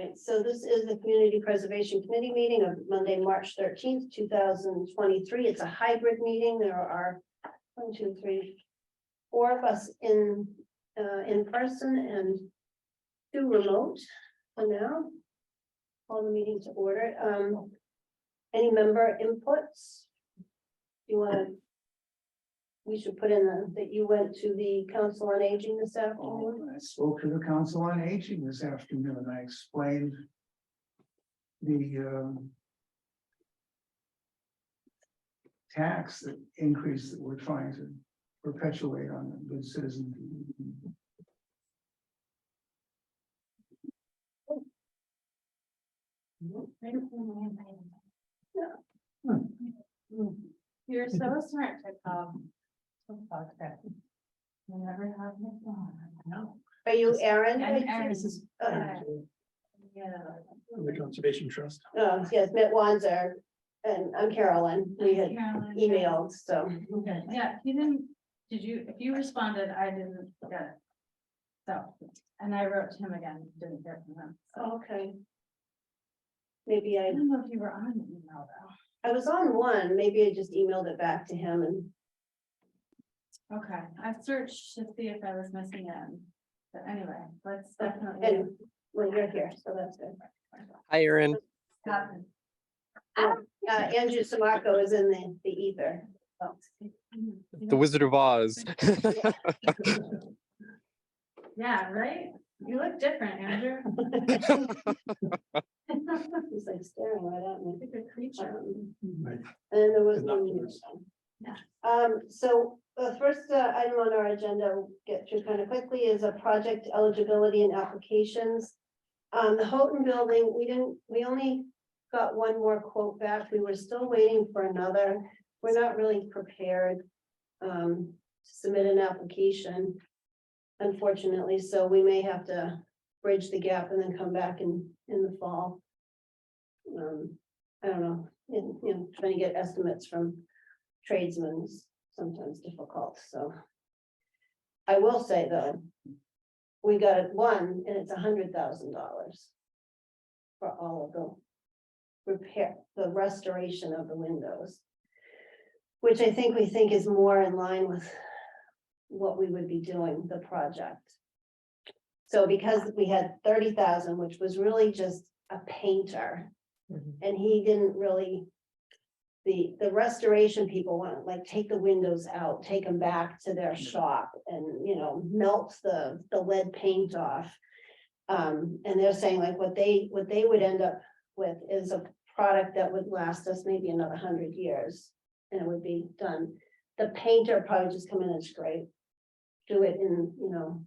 right, so this is the Community Preservation Committee meeting of Monday, March 13th, 2023. It's a hybrid meeting. There are 4 of us in person and 2 remote for now. Call the meeting to order. Any member inputs? You want to? We should put in that you went to the Council on Aging this afternoon. I spoke to the Council on Aging this afternoon. I explained the tax increase that we're trying to perpetuate on the good citizen. You're so smart to come. You never have me on. No. Are you Aaron? I'm Aaron. Yeah. The Conservation Trust. Oh, yes, Mitt Wanzer, and I'm Carolyn. We had Carolyn, emailed, so. Yeah, he didn't, if you responded, I didn't get it. So, and I wrote to him again, didn't hear from him. So Okay. Maybe I don't know if you were on the email though. I was on one, maybe I just emailed it back to him and, Okay, I searched to see if I was missing it. But anyway, let's definitely. and, well, you're here, so that's good. Hi, Erin. happen. Andrew Samarco is in the ether. Oh. The Wizard of Oz. Yeah, right? You look different, Andrew. He's like staring right at me. Like a creature. And there was Binoculars. so the first item on our agenda, we'll get through kind of quickly, is a project eligibility and applications. The Houghton building, we only got one more quote back. We were still waiting for another. We're not really prepared to submit an application, unfortunately, so we may have to bridge the gap and then come back in the fall. I don't know, trying to get estimates from tradesmen is sometimes difficult, so. I will say though, we got one and it's $100,000 for all of the restoration of the windows, which I think we think is more in line with what we would be doing, the project. So because we had 30,000, which was really just a painter, and he didn't really, the restoration people want to like take the windows out, take them back to their shop and, melt the lead paint off. And they're saying like what they would end up with is a product that would last us maybe another 100 years and it would be done. The painter probably just come in and scrape, do it in,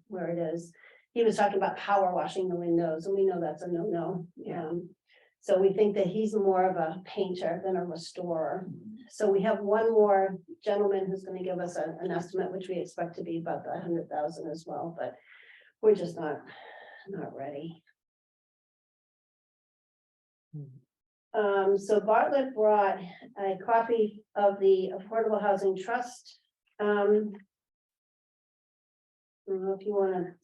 where it is. He was talking about power washing the windows and we know that's a no-no. So we think that he's more of a painter than a restorer. So we have one more gentleman who's going to give us an estimate, which we expect to be about the 100,000 as well, but we're just not ready. So Bartlett brought a copy of the Affordable Housing Trust. I don't know if you want to.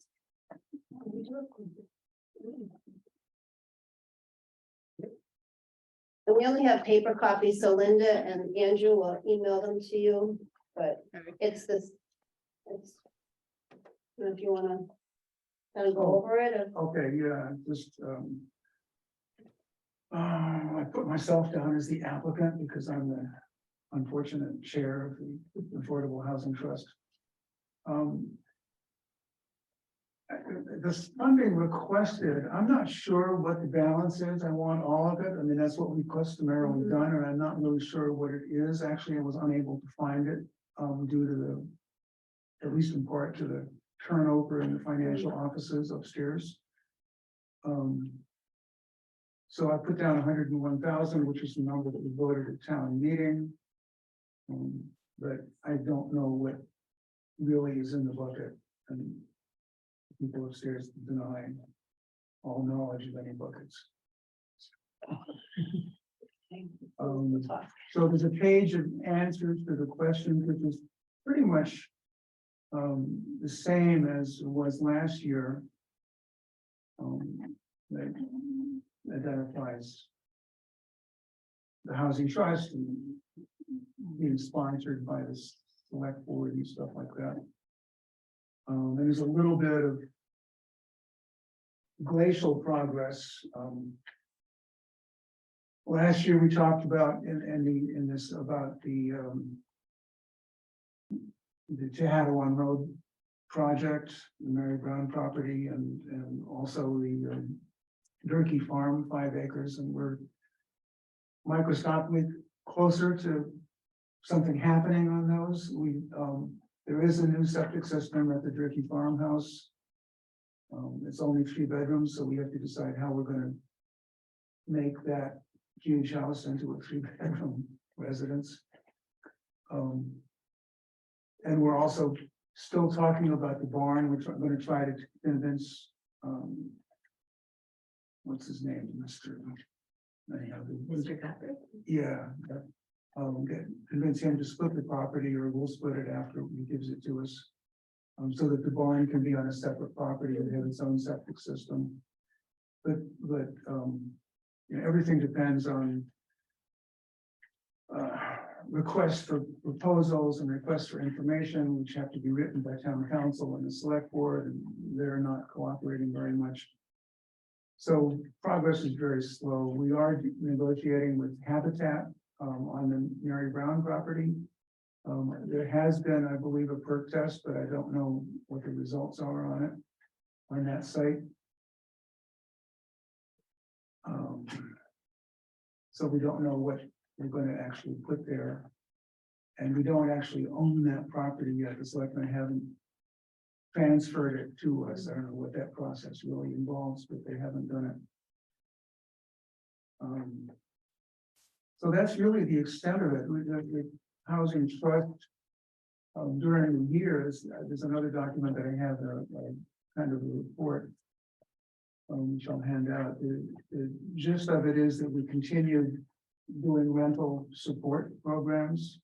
And we only have paper copies, so Linda and Andrew will email them to you, but it's this. I don't know if you want to kind of go over it. Okay, yeah, just I put myself down as the applicant because I'm the unfortunate chair of the Affordable Housing Trust. This funding requested, I'm not sure what the balance is. I want all of it. I mean, that's what we customarily done, and I'm not really sure what it is. Actually, I was unable to find it due to at least in part to the turnover in the financial offices upstairs. So I put down 101,000, which is the number that we voted at town meeting. But I don't know what really is in the bucket, and people upstairs deny all knowledge of any buckets. So there's a page of answers to the questions, which is pretty much the same as it was last year. identifies the housing trust and being sponsored by the select board and stuff like that. And there's a little bit of glacial progress. Last year, we talked about in this about the Tehadawon Road project, the Mary Brown property, and also the Durkee Farm, 5 acres, and we're microscopically closer to something happening on those. There is a new septic system at the Durkee farmhouse. It's only 3 bedrooms, so we have to decide how we're gonna make that huge house into a 3-bedroom residence. And we're also still talking about the barn, which I'm gonna try to convince, what's his name, Mr. Guthrie? Yeah. Convince him to split the property, or we'll split it after he gives it to us. So that the barn can be on a separate property and have its own septic system. But you know, everything depends on requests for proposals and requests for information, which have to be written by town council and the select board, and they're not cooperating very much. So progress is very slow. We are negotiating with Habitat on the Mary Brown property. There has been, I believe, a perk test, but I don't know what the results are on it, on that site. So we don't know what we're going to actually put there. And we don't actually own that property yet. The selectmen haven't transferred it to us. I don't know what that process really involves, but they haven't done it. So that's really the extent of it. The housing trust during the years, there's another document that I have, a kind of a report, which I'll hand out. The gist of it is that we continued doing rental support programs.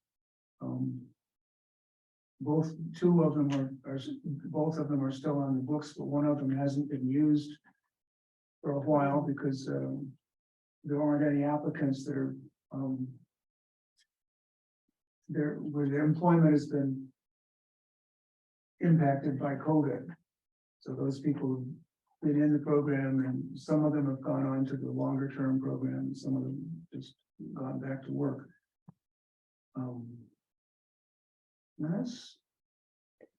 Both of them are still on the books, but one of them hasn't been used for a while because there aren't any applicants that are where their employment has been impacted by COVID. So those people have been in the program, and some of them have gone on to the longer term program, and some of them just gone back to work.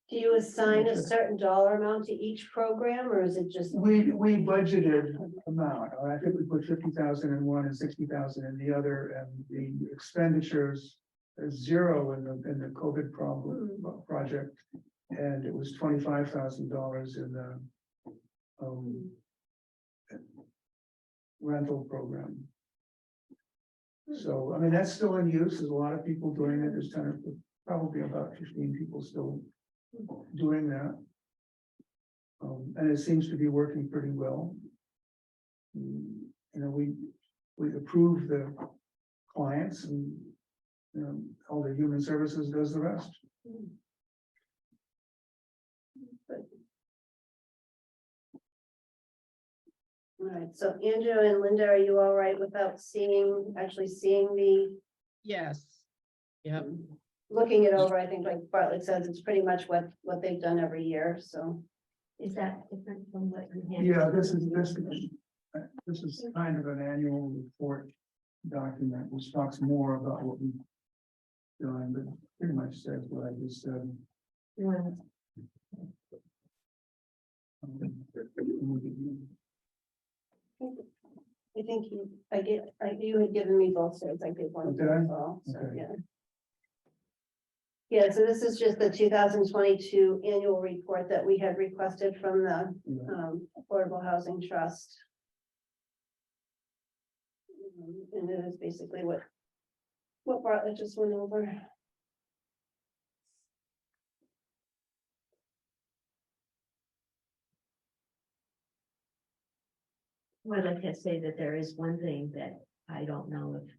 Do you assign a certain dollar amount to each program, or is it just? We budgeted amount. I think we put 50,000 in one and 60,000 in the other, and the expenditures is 0 in the COVID project, and it was $25,000 in the rental program. So, I mean, that's still in use. There's a lot of people doing it. There's probably about 15 people still doing that. And it seems to be working pretty well. You know, we approve the clients, and all the human services does the rest. All right, so Andrew and Linda, are you all right without actually seeing the, Yes. Yep. looking it over? I think like Bartlett says, it's pretty much what they've done every year, so. Is that different from what you have? Yeah, this is kind of an annual report document, which talks more about what we've done, but pretty much says what I just said. You wanna- I think you had given me both sets, I gave one. Did I? as well, so, Okay. yeah. Yeah, so this is just the 2022 annual report that we had requested from the Yeah. Affordable Housing Trust. And it is basically what Bartlett just went over. I'd like to say that there is one thing that I don't know if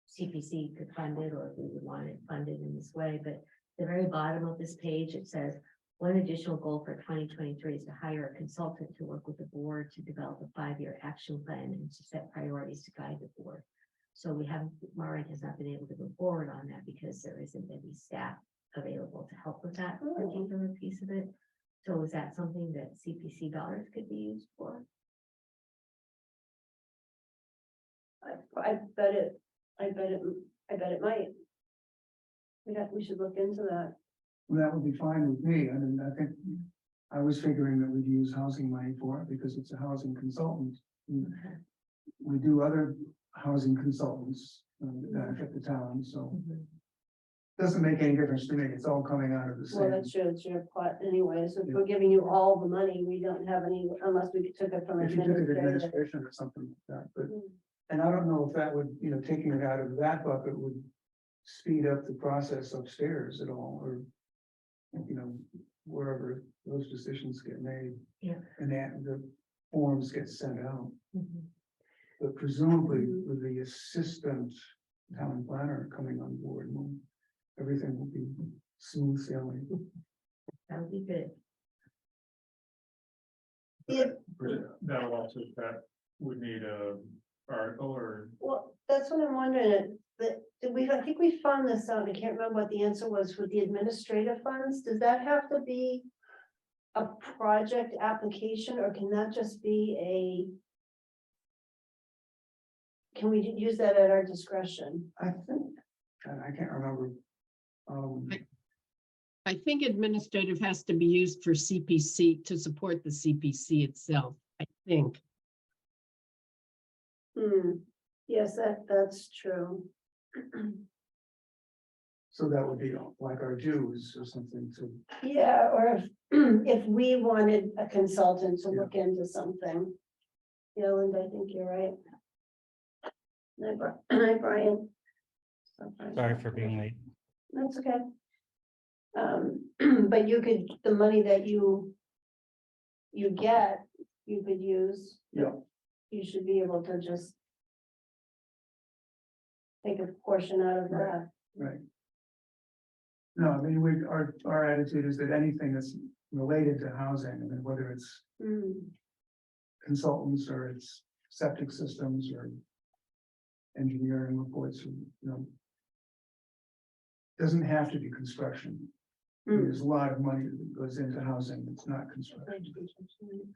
CPC could fund it, or if we would want it funded in this way, but the very bottom of this page, it says One additional goal for 2023 is to hire a consultant to work with the board to develop a 5-year action plan and to set priorities to guide the board. So we haven't, Maureen has not been able to move forward on that because there isn't any staff available to help with that particular piece of it. So is that something that CPC dollars could be used for? I bet it might. We should look into that. Well, that would be fine with me. I mean, I think I was figuring that we'd use housing money for it because it's a housing consultant. We do other housing consultants that benefit the town, so doesn't make any difference to me. It's all coming out of the Well, same. that's true, it's your pot anyways. If we're giving you all the money, we don't have any, unless we took it from If you took it administrative. administration or something like that, but, Mm. and I don't know if that would, taking it out of that bucket would speed up the process upstairs at all, or, wherever those decisions get made. Yeah. And that the forms get sent out, Mhm. but presumably with the assistant town planner coming on board, everything will be smooth sailing. That would be good. That'll also, that would need a article or. Well, that's what I'm wondering, but I think we found this out, I can't remember what the answer was with the administrative funds, does that have to be a project application, or can that just be can we use that at our discretion? I think, and I can't remember. I think administrative has to be used for CPC to support the CPC itself, I think. Yes, that's true. So that would be like our dues or something to, Yeah, or if we wanted a consultant to look into something. Yeah, Linda, I think you're right. Hi, Brian. Sorry for being late. That's okay. But the money that you get, you could use. Yeah. You should be able to just take a portion out of that. right? No, I mean, our attitude is that anything that's related to housing, I mean, whether it's consultants or it's septic systems or engineering reports, doesn't have to be construction. There's a lot of money that goes into housing. It's not construction.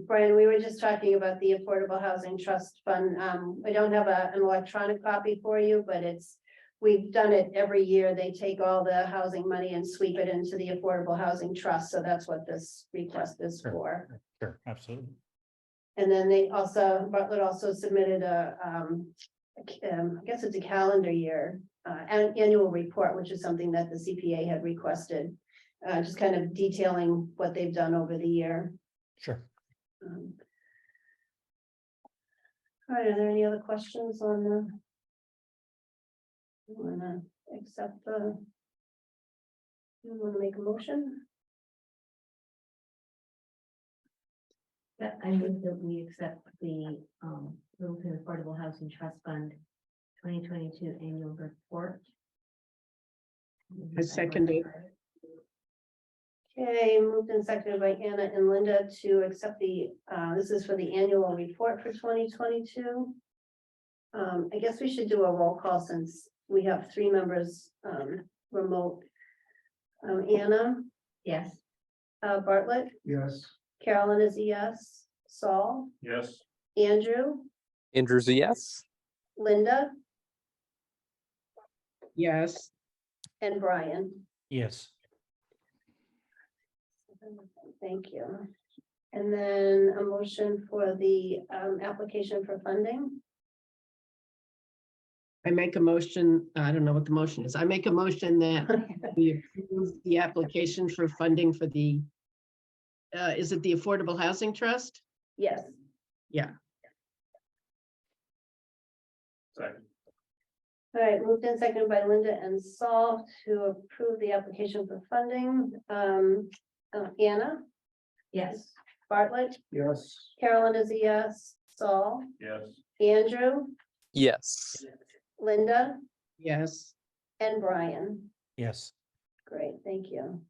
Brian, we were just talking about the Affordable Housing Trust Fund. I don't have an electronic copy for you, but we've done it every year. They take all the housing money and sweep it into the Affordable Housing Trust. So that's what this request is Sure. for. Sure, absolutely. And then Bartlett also submitted I guess it's a calendar year, annual report, which is something that the CPA had requested. Just kind of detailing what they've done over the year. Sure. All right, are there any other questions on you wanna accept you wanna make a motion? Yeah, I move that we accept the Littleton Affordable Housing Trust Fund 2022 annual report. I second it. Okay, moved and seconded by Anna and Linda to accept this is for the annual report for 2022. I guess we should do a roll call since we have 3 members remote. Anna, Yes. Bartlett, Yes, Carolyn is a yes, Saul, Yes. Andrew, Andrew's a yes. Linda, Yes, and Brian. Yes. Thank you. And then a motion for the application for funding. I make a motion, I don't know what the motion is. I make a motion that we approve the application for funding for the, is it the Affordable Housing Trust? Yes. Yeah. Second. All right, moved and seconded by Linda and Saul to approve the application for funding. Anna, Yes. Bartlett, yes, Carolyn is a yes, Saul, Yes. Andrew, Yes. Linda, Yes. and Brian. Yes. Great, thank you.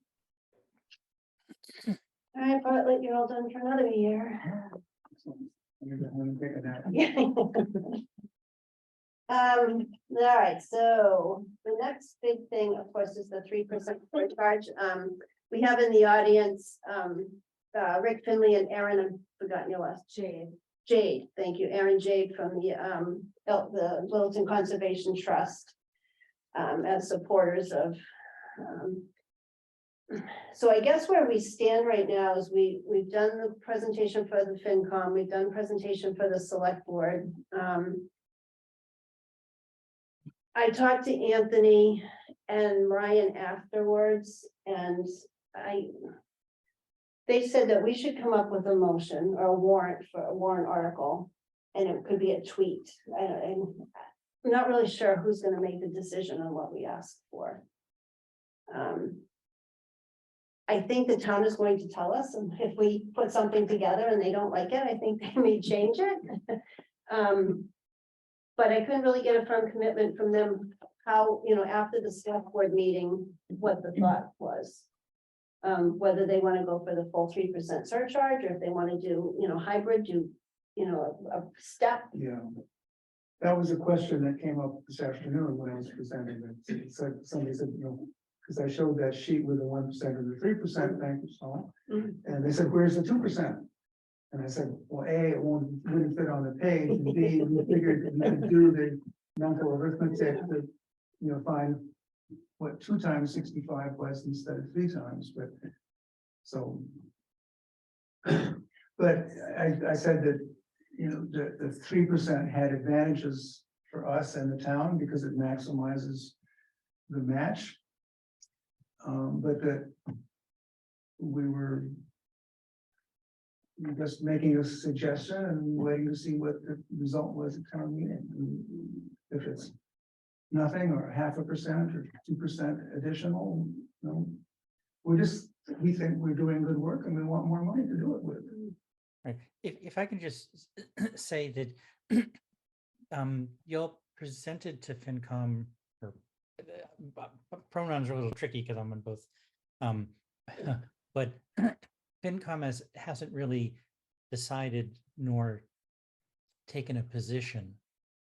All right, Bartlett, you're all done for another year. I'm gonna take a nap. Yeah. All right, so the next big thing, of course, is the 3% surcharge. We have in the audience, Rick Finley and Aaron, I've forgotten your last. Jade, thank you, Aaron Jade from the Littleton Conservation Trust. As supporters of. So I guess where we stand right now is we've done the presentation for the FinCom, we've done presentation for the select board. I talked to Anthony and Ryan afterwards, and they said that we should come up with a motion or a warrant for a warrant article, and it could be a tweet. I'm not really sure who's gonna make the decision on what we ask for. I think the town is going to tell us, and if we put something together and they don't like it, I think they may change it. But I couldn't really get a firm commitment from them, how, after the select board meeting, what the thought was. Whether they want to go for the full 3% surcharge, or if they want to do, hybrid, a step. Yeah. That was a question that came up this afternoon when I was presenting it. It said, somebody said, because I showed that sheet with the 1% and the 3%, thank you, so. And they said, where's the 2%? And I said, well, A, it wouldn't fit on the page, and B, we figured we could do the mental arithmetic to, find what 2 times 65 was instead of 3 times, but so. But I said that, the 3% had advantages for us and the town because it maximizes the match. But that we were just making a suggestion and waiting to see what the result was at town meeting. And if it's nothing or 0.5% or 2% additional, we think we're doing good work and we want more money to do it with. Right. If I can just say that y'all presented to FinCom, or pronouns are a little tricky because I'm on both. But FinCom hasn't really decided nor taken a position.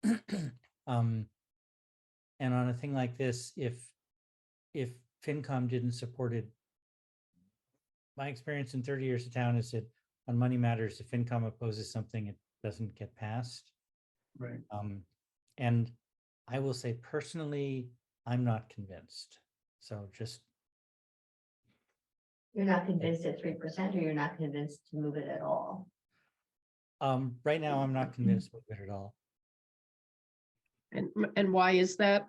And on a thing like this, if FinCom didn't support it, my experience in 30 years of town is that on money matters, if FinCom opposes something, it doesn't get passed. Right. And I will say personally, I'm not convinced. So just. You're not convinced at 3%, or you're not convinced to move it at all? Right now, I'm not convinced with it at all. And why is that?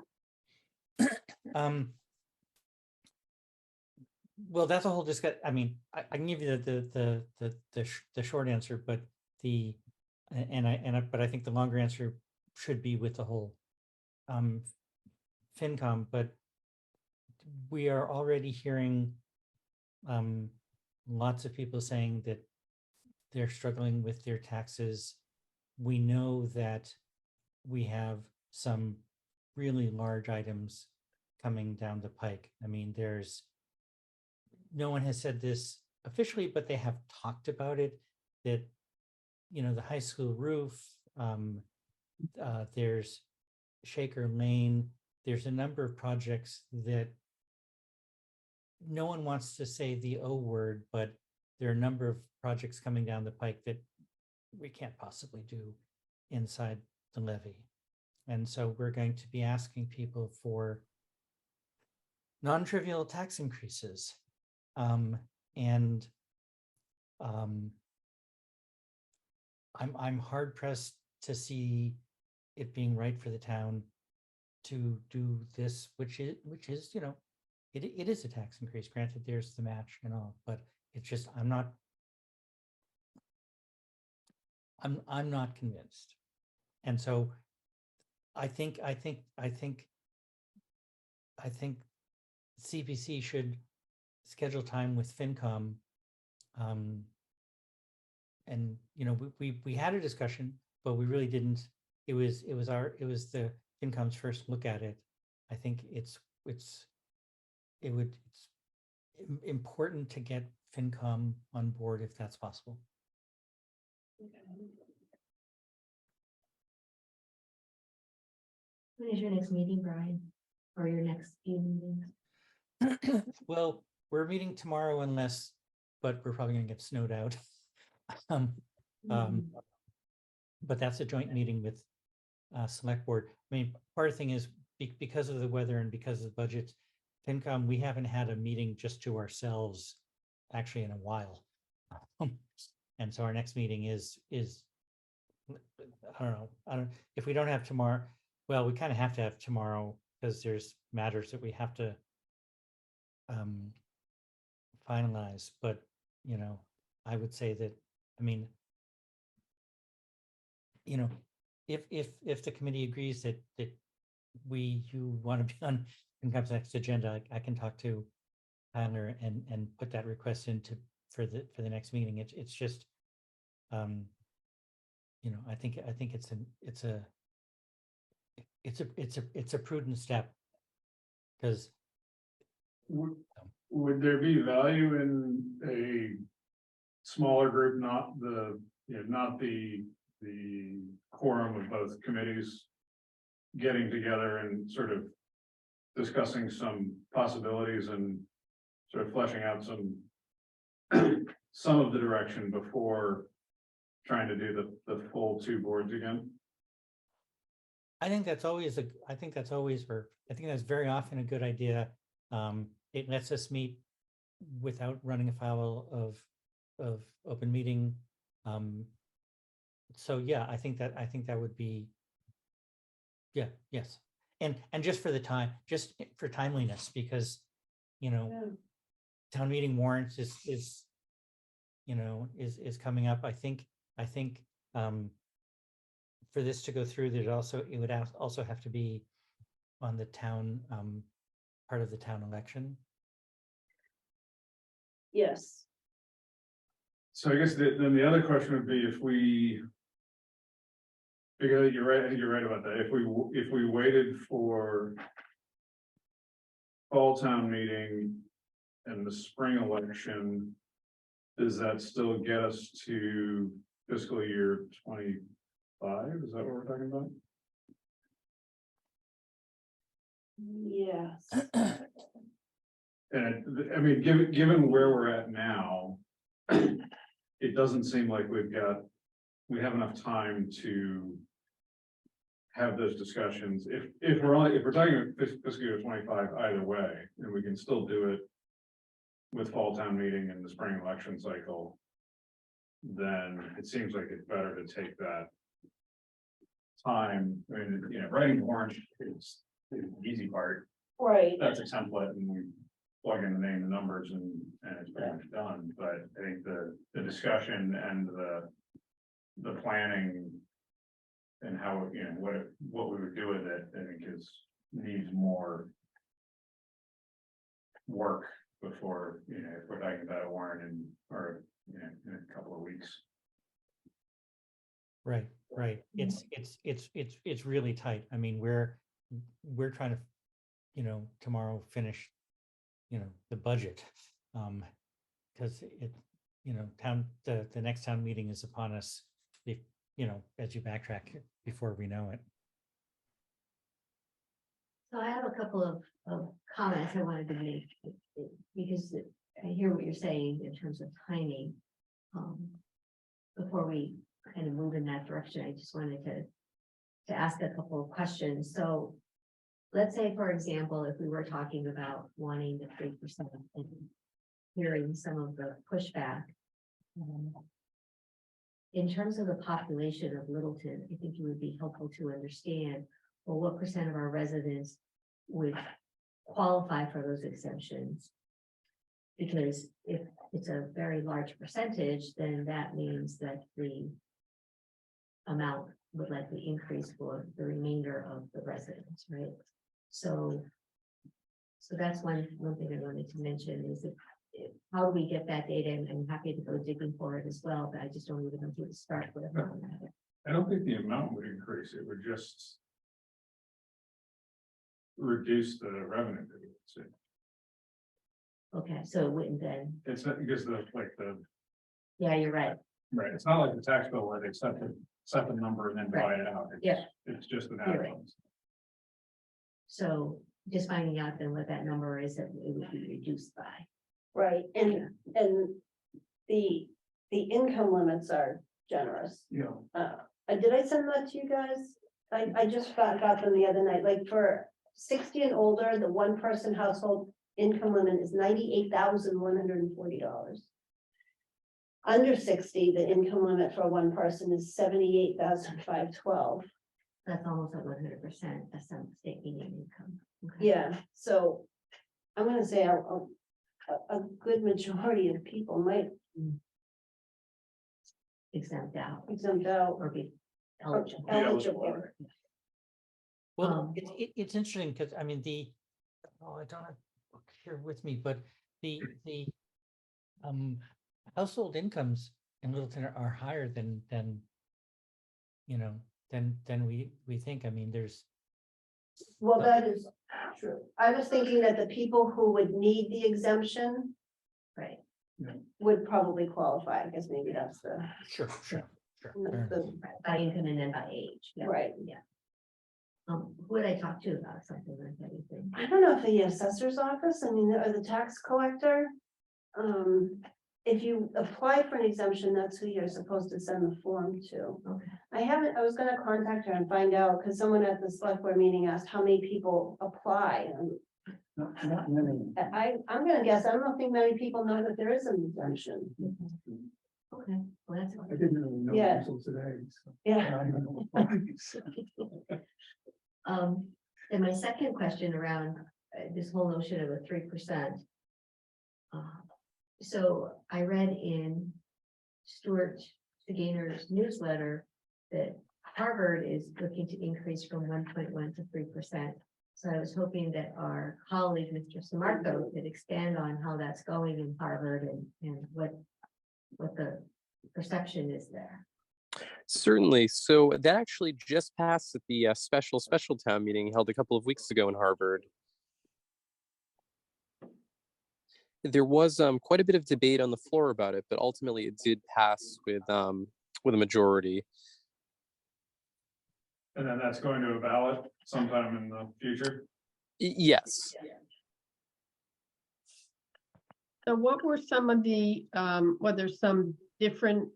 Well, that's a whole discussion. I mean, I can give you the short answer, but but I think the longer answer should be with the whole FinCom. But we are already hearing lots of people saying that they're struggling with their taxes. We know that we have some really large items coming down the pike. I mean, no one has said this officially, but they have talked about it, that, the high school roof, there's Shaker Lane, there's a number of projects that no one wants to say the O word, but there are a number of projects coming down the pike that we can't possibly do inside the levy. And so we're going to be asking people for non-trivial tax increases. I'm hard pressed to see it being right for the town to do this, which is, it is a tax increase. Granted, there's the match and all, but it's just, I'm not convinced. And so I think CPC should schedule time with FinCom. And we had a discussion, but we really didn't. It was the FinCom's first look at it. I think it's important to get FinCom on board if that's possible. When is your next meeting, Brian? Or your next few meetings? Well, we're meeting tomorrow but we're probably gonna get snowed out. Um, But that's a joint meeting with select board. I mean, part of the thing is because of the weather and because of the budget, FinCom, we haven't had a meeting just to ourselves actually in a while. And so our next meeting is, I don't, if we don't have tomorrow, well, we kind of have to have tomorrow because there's matters that we have to finalize, but, you know, I would say that, I mean, you know, if the committee agrees that you want to be on FinCom's next agenda, I can talk to Tyler and put that request into for the next meeting. It's just, you know, I think it's a prudent step because Would there be value in a smaller group, not the quorum of both committees getting together and sort of discussing some possibilities and sort of fleshing out some of the direction before trying to do the full two boards again? I think that's very often a good idea. It lets us meet without running afoul of open meeting. So yeah, I think that would be, yeah, yes. And just for the time, just for timeliness, because, you know, town meeting warrants is coming up. I think for this to go through, it would also have to be on the town, part of the town election. Yes, So I guess then the other question would be because you're right, I think you're right about that. If we waited for fall town meeting and the spring election, does that still get us to fiscal year 25? Is that what we're talking about? yes. And I mean, given where we're at now, it doesn't seem like we have enough time to have those discussions. If we're talking fiscal year 25 either way, and we can still do it with fall town meeting and the spring election cycle, then it seems like it's better to take that time. I mean, you know, writing warrant is the easy part. Right, That's a template and we plug in the name and numbers and it's pretty much done. But I think the discussion and the planning and how, you know, what we would do with it, I think needs more work before, you know, if we're talking about a warrant in a couple of weeks. Right. It's really tight. I mean, we're trying to, you know, tomorrow finish, you know, the budget. Because you know, the next town meeting is upon us, if, you know, as you backtrack before we know it. So I have a couple of comments I wanted to make, because I hear what you're saying in terms of timing. Before we kind of move in that direction, I just wanted to ask a couple of questions. So let's say, for example, if we were talking about wanting the 3% and hearing some of the pushback. In terms of the population of Littleton, I think it would be helpful to understand, well, what percent of our residents would qualify for those exemptions? Because if it's a very large percentage, then that means that the amount would likely increase for the remainder of the residents, right? So that's one thing I wanted to mention is how do we get that data? And I'm happy to go digging for it as well, but I just don't even know who to start with on that. I don't think the amount would increase. It would just reduce the revenue. Okay, so it wouldn't then, It's not because yeah, you're right. right, it's not like the tax bill where they set the number and then divide it out. Yeah. It's just an You're right. add-on. So just finding out then what that number is that it would be reduced by. Right, and the income limits are generous. Yeah, Did I send that to you guys? I just got them the other night, like for 60 and older, the one person household income limit is $98,140. Under 60, the income limit for one person is $78,512. That's almost at 100%, that's not state median income. Okay. Yeah, so I'm gonna say a good majority of people might Exempt out exempt out. or be or eligible. eligible. Well, Um, it's interesting because I mean, I don't have a book here with me, but the household incomes in Littleton are higher than you know, than we think. I mean, there's, Well, that is true. I was thinking that the people who would need the exemption Right, would probably qualify. I guess maybe that's the, sure. Fair enough. the, by income and then by age. Yeah. right. Who would I talk to about something like that, you think? I don't know if the assessor's office, I mean, or the tax collector. If you apply for an exemption, that's who you're supposed to send the form to. Okay, I was gonna contact her and find out, because someone at the select board meeting asked how many people apply. not many. I'm gonna guess, I don't think many people know that there is an exemption. okay, well, that's. I didn't really know Yeah. until today. So Yeah, I don't know why you said it. And my second question around this whole notion of a 3%. So I read in Stuart Gainer's newsletter that Harvard is looking to increase from 1.1 to 3%. So I was hoping that our colleague, Mr. Samarco, could expand on how that's going in Harvard and what the perception is there. Certainly. So that actually just passed at the special town meeting held a couple of weeks ago in Harvard. There was quite a bit of debate on the floor about it, but ultimately it did pass with a majority. And then that's going to a ballot sometime in the future. Yes. So what were some of the, whether some different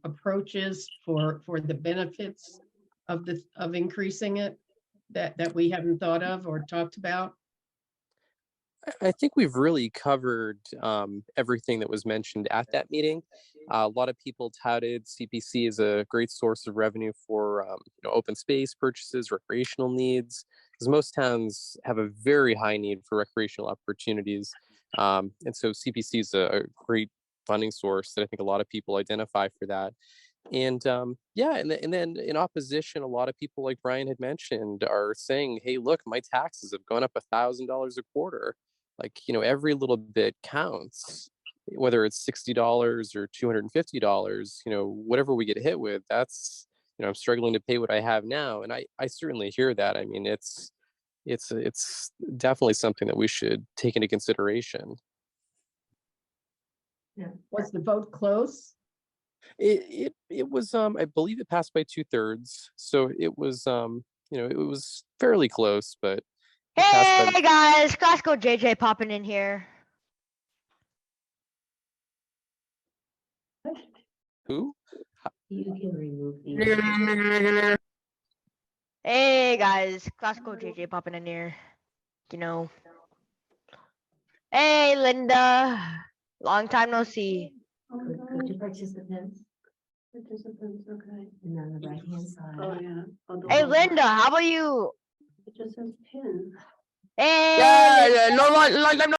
approaches for the benefits of increasing it that we haven't thought of or talked about? I think we've really covered everything that was mentioned at that meeting. A lot of people touted CPC as a great source of revenue for open space purchases, recreational needs, because most towns have a very high need for recreational opportunities. And so CPC is a great funding source that I think a lot of people identify for that. And yeah, and then in opposition, a lot of people, like Brian had mentioned, are saying, hey, look, my taxes have gone up $1,000 a quarter. Like, every little bit counts, whether it's $60 or $250, whatever we get hit with, that's, I'm struggling to pay what I have now. And I certainly hear that. I mean, it's definitely something that we should take into consideration. Yeah. Was the vote close? It was, I believe it passed by 2/3. So it was, it was fairly close, but it passed by Hey guys, Classical JJ popping in here. who? You can remove these. Hey guys, Classical JJ popping in here. Hey Linda, long time no see. Go to participants participants, okay. and on the right-hand side. Oh, yeah. On the Hey bottom. Linda, how about you? It just says pin. Hey. no long time